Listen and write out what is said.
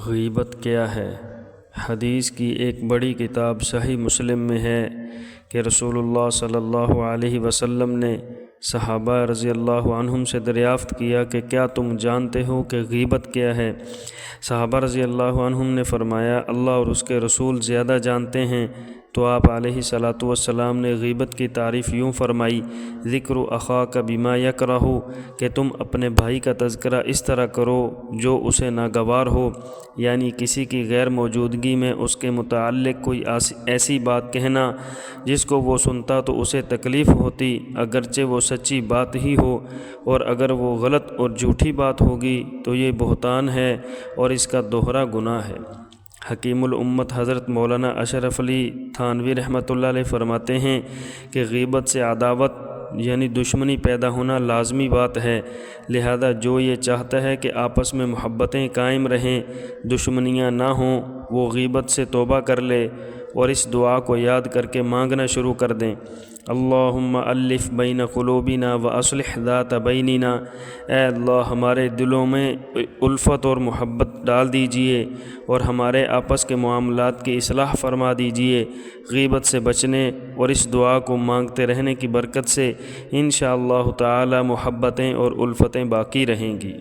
غیبت کیا ہے؟ حدیث کی ایک بڑی کتاب صحیح مسلم میں ہے کہ رسول اللہ صلی اللہ علیہ وسلم نے صحابہ رضی اللہ عنہم سے دریافت کیا کہ کیا تم جانتے ہو کہ غیبت کیا ہے؟ صحابہ رضی اللہ عنہم نے فرمایا اللہ اور اس کے رسول زیادہ جانتے ہیں۔ تو آپ علیہ الصلاۃ والسلام نے غیبت کی تعریف یوں فرمائی، ذکر اخاک بما یکرہ، کہ تم اپنے بھائی کا تذکرہ اس طرح کرو جو اسے ناگوار ہو، یعنی کسی کی غیر موجودگی میں اس کے متعلق کوئی ایسی بات کہنا جس کو وہ سنتا تو اسے تکلیف ہوتی، اگرچہ وہ سچی بات ہی ہو، اور اگر وہ غلط اور جھوٹی بات ہوگی تو یہ بہتان ہے اور اس کا دوہرا گناہ ہے۔ حکیم الامت حضرت مولانا اشرف علی تھانوی رحمۃ اللہ علیہ فرماتے ہیں کہ غیبت سے عداوت یعنی دشمنی پیدا ہونا لازمی بات ہے، لہذا جو یہ چاہتا ہے کہ آپس میں محبتیں قائم رہیں، دشمنیاں نہ ہوں، وہ غیبت سے توبہ کر لے اور اس دعا کو یاد کر کے مانگنا شروع کر دیں، اللہم الف بین قلوبنا واصلح ذات بیننا، اے اللہ ہمارے دلوں میں الفت اور محبت ڈال دیجئے اور ہمارے آپس کے معاملات کی اصلاح فرما دیجئے۔ غیبت سے بچنے اور اس دعا کو مانگتے رہنے کی برکت سے انشاءاللہ تعالی محبتیں اور الفتیں باقی رہیں گی۔